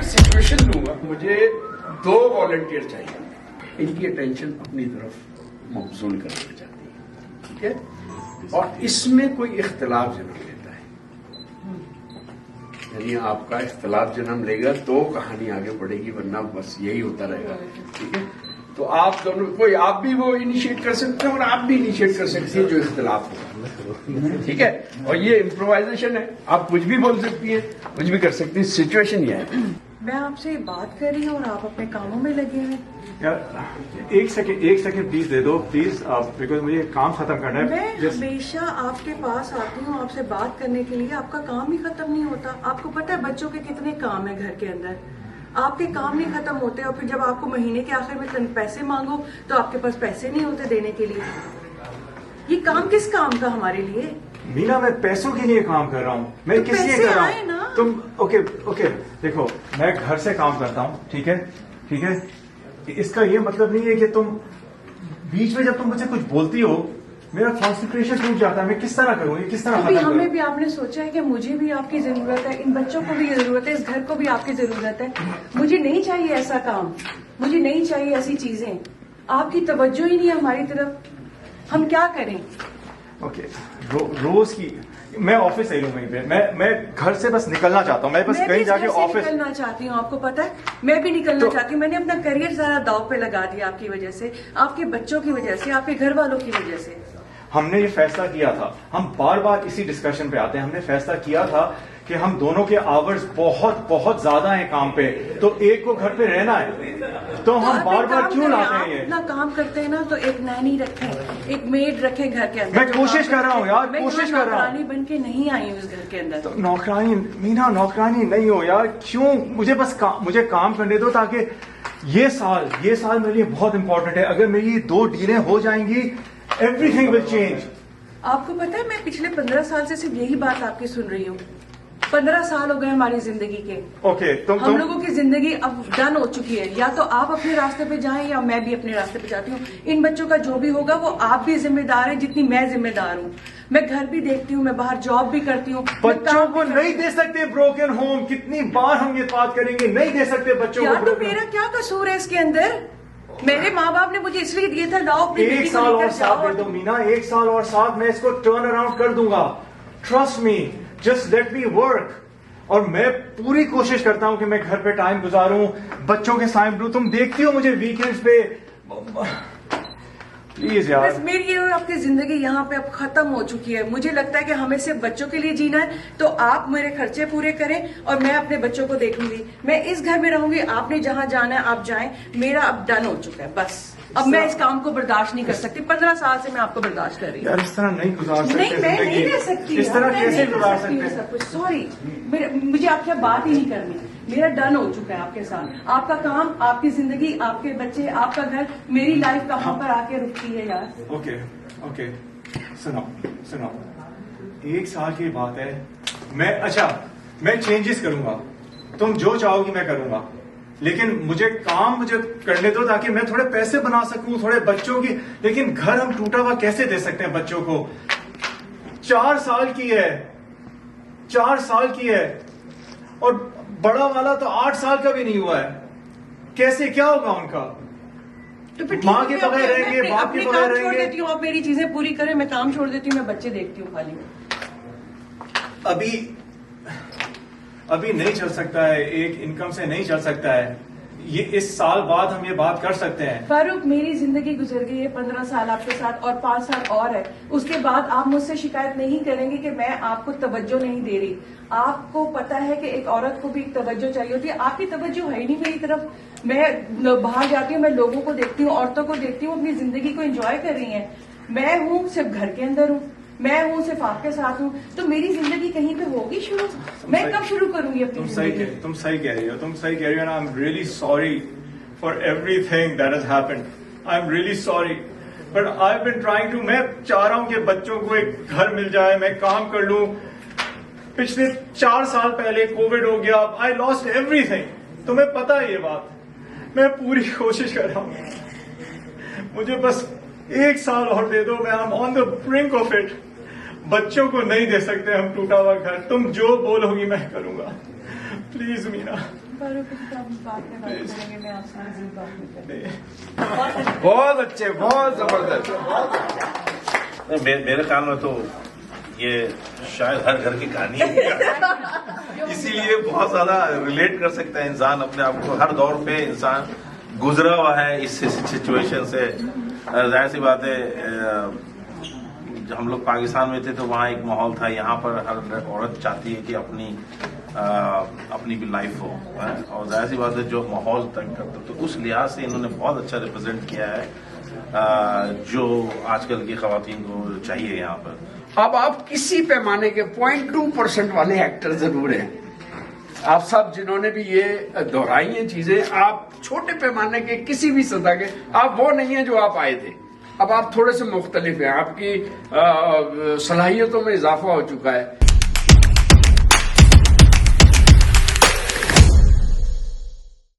एक सिचुएशन लूंगा, मुझे 2 वॉलंटियर चाहिए, इनकी अटेंशन अपनी तरफ मबजूल करना चाहती है, ठीक है, और इसमें कोई इख्तलाफ जन्म लेता है, यानी आपका इख्तलाफ जन्म लेगा तो कहानी आगे बढ़ेगी, वरना बस यही होता रहेगा, ठीक है। तो आप दोनों कोई, आप भी वो इनिशिएट कर सकते हैं और आप भी इनिशिएट कर सकते हैं जो इख्तलाफ होगा, ठीक है। और ये इम्प्रोवाइजेशन है, आप कुछ भी बोल सकती हैं, कुछ भी कर सकती हैं, सिचुएशन ये है। मैं आपसे बात कर रही हूँ और आप अपने कामों में लगे हैं। यार एक सेकंड प्लीज दे दो प्लीज, बिकॉज मुझे काम खत्म करना है। मैं हमेशा आपके पास आती हूँ आपसे बात करने के लिए, आपका काम ही खत्म नहीं होता। आपको पता है बच्चों के कितने काम है घर के अंदर, आपके काम नहीं खत्म होते, और फिर जब आपको महीने के आखिर में पैसे मांगो तो आपके पास पैसे नहीं होते देने के लिए। ये काम किस काम का हमारे लिए? मीना, मैं पैसों के लिए काम कर रहा हूँ, मैं तो किस लिए कर रहा हूँ? तुम ओके देखो, मैं घर से काम करता हूँ, ठीक है। इसका ये मतलब नहीं है कि तुम बीच में जब तुम मुझे कुछ बोलती हो मेरा कॉन्सेंट्रेशन टूट जाता है। मैं किस तरह करूँ, ये किस तरह खत्म करूँ? हमें भी आपने सोचा है कि मुझे भी आपकी जरूरत है, इन बच्चों को भी जरूरत है, इस घर को भी आपकी जरूरत है। मुझे नहीं चाहिए ऐसा काम, मुझे नहीं चाहिए ऐसी चीजें। आपकी तवज्जो ही नहीं है हमारी तरफ, हम क्या करें? ओके, रोज की मैं ऑफिस आई हूँ वहीं पे, मैं घर से बस निकलना चाहता हूँ, मैं बस कहीं जाके ऑफिस निकलना चाहती हूँ। आपको पता है मैं भी निकलना चाहती हूँ। मैंने अपना करियर सारा दाव पे लगा दिया आपकी वजह से, आपके बच्चों की वजह से, आपके घर वालों की वजह से। हमने ये फैसला किया था, हम बार बार इसी डिस्कशन पे आते हैं, हमने फैसला किया था कि हम दोनों के आवर्स बहुत ज्यादा हैं काम पे, तो एक को घर पे रहना है, तो हम बार बार क्यों लाते हैं? ये इतना काम करते हैं ना, तो एक नैनी रखें, एक मेड रखें घर के अंदर। मैं कोशिश कर रहा हूँ यार, कोशिश कर रहा हूँ। नौकरानी बन के नहीं आई हूँ इस घर के अंदर। तो नौकरानी मीना, नौकरानी नहीं हो यार, क्यों? मुझे बस मुझे काम करने दो, ताकि ये साल मेरे लिए बहुत इंपॉर्टेंट है। अगर मेरी 2 डीलें हो जाएंगी, एवरीथिंग विल चेंज। आपको पता है मैं पिछले 15 साल से सिर्फ यही बात आपकी सुन रही हूँ। 15 साल हो गए हमारी जिंदगी के। ओके, हम लोगों की जिंदगी अब डन हो चुकी है। या तो आप अपने रास्ते पे जाएं या मैं भी अपने रास्ते पे जाती हूँ। इन बच्चों का जो भी होगा वो आप भी जिम्मेदार हैं जितनी मैं जिम्मेदार हूँ। मैं घर भी देखती हूँ, मैं बाहर जॉब भी करती हूँ। बच्चों को नहीं दे सकते ब्रोकन होम, कितनी बार हम ये बात करेंगे, नहीं दे सकते बच्चों को। तो मेरा क्या कसूर है इसके अंदर? मेरे माँ बाप ने मुझे इसलिए दिए था, लाओ अपनी बेटी को 1 साल और साथ दे दो मीना, 1 साल और साथ, मैं इसको टर्न अराउंड कर दूंगा। Trust me, just let me work. और मैं पूरी कोशिश करता हूं कि मैं घर पे टाइम गुजारूं, बच्चों के साथ दूं। तुम देखती हो मुझे वीकेंड्स पे, प्लीज यार। बस मेरी ये और आपकी जिंदगी यहाँ पे अब खत्म हो चुकी है। मुझे लगता है कि हमें सिर्फ बच्चों के लिए जीना है, तो आप मेरे खर्चे पूरे करें और मैं अपने बच्चों को देखूंगी। मैं इस घर में रहूंगी, आपने जहाँ जाना है आप जाएं। मेरा अब डन हो चुका है बस। अब मैं इस काम को बर्दाश्त नहीं कर सकती। 15 साल से मैं आपको बर्दाश्त कर रही हूँ। यार इस तरह नहीं गुजार सकते। नहीं, मैं नहीं दे सकती। इस तरह कैसे गुजार सकते? सब कुछ सॉरी, मुझे आपसे बात ही नहीं करनी। मेरा डन हो चुका है आपके साथ। आपका काम, आपकी जिंदगी, आपके बच्चे, आपका घर, मेरी लाइफ कहाँ पर आके रुकती है यार? ओके, सुनो, 1 साल की बात है। मैं चेंजेस करूंगा, तुम जो चाहोगी मैं करूंगा, लेकिन मुझे करने दो ताकि मैं थोड़े पैसे बना सकूं, थोड़े बच्चों की। लेकिन घर हम टूटा हुआ कैसे दे सकते हैं बच्चों को? 4 साल की है, 4 साल की है, और बड़ा वाला तो 8 साल का भी नहीं हुआ है। कैसे, क्या होगा उनका? तो फिर माँ के बगैर रहेंगे, बाप के बगैर रहेंगे। छोड़ देती हूँ, आप मेरी चीजें पूरी करें, मैं काम छोड़ देती हूँ, मैं बच्चे देखती हूँ खाली। अभी नहीं चल सकता है, एक इनकम से नहीं चल सकता है। ये इस साल बाद हम ये बात कर सकते हैं। फारूक, मेरी जिंदगी गुजर गई है 15 साल आपके साथ, और 5 साल और है। उसके बाद आप मुझसे शिकायत नहीं करेंगे कि मैं आपको तवज्जो नहीं दे रही। आपको पता है कि एक औरत को भी तवज्जो चाहिए होती है। आपकी तवज्जो है ही नहीं मेरी तरफ। मैं बाहर जाती हूँ, मैं लोगों को देखती हूँ, औरतों को देखती हूँ, अपनी जिंदगी को एंजॉय कर रही है। मैं हूँ सिर्फ घर के अंदर हूँ, मैं हूँ सिर्फ आपके साथ हूँ, तो मेरी जिंदगी कहीं पे होगी शुरू? मैं कब शुरू करूंगी अपनी जिंदगी? तुम सही कह रही हो। I am really sorry for everything that has happened. I am really sorry, but I have been trying to. मैं चाह रहा हूँ कि बच्चों को एक घर मिल जाए, मैं काम कर लूं। पिछले 4 साल पहले कोविड हो गया, आई लॉस्ट एवरीथिंग। तुम्हें पता है ये बात। मैं पूरी कोशिश कर रहा हूँ, मुझे बस 1 साल और दे दो। मैं I'm on the brink of it। बच्चों को नहीं दे सकते हम टूटा हुआ घर। तुम जो बोलोगी मैं करूंगा, प्लीज मीना। बारे कुछ आप बात में बात करेंगे, मैं आपसे जरूर बात करेंगे। बहुत अच्छे, बहुत जबरदस्त। मेरे ख्याल में तो ये शायद हर घर की कहानी है, इसीलिए बहुत ज्यादा रिलेट कर सकता है इंसान अपने आप को। हर दौर पे इंसान गुजरा हुआ है इस सिचुएशन से। जाहिर सी बात है, जब हम लोग पाकिस्तान में थे तो वहाँ एक माहौल था, यहाँ पर हर औरत चाहती है कि अपनी भी लाइफ हो, और जाहिर सी बात है जो माहौल तंग करता, तो उस लिहाज से इन्होंने बहुत अच्छा रिप्रेजेंट किया है जो आजकल की खवातीन को चाहिए यहाँ पर। अब आप किसी पैमाने के 0.2% वाले एक्टर जरूर हैं। आप सब जिन्होंने भी ये दोहराई हैं चीजें, आप छोटे पैमाने के किसी भी सतह के, आप वो नहीं है जो आप आए थे। अब आप थोड़े से मुख्तलिफ हैं, आपकी सलाहियतों में इजाफा हो चुका है।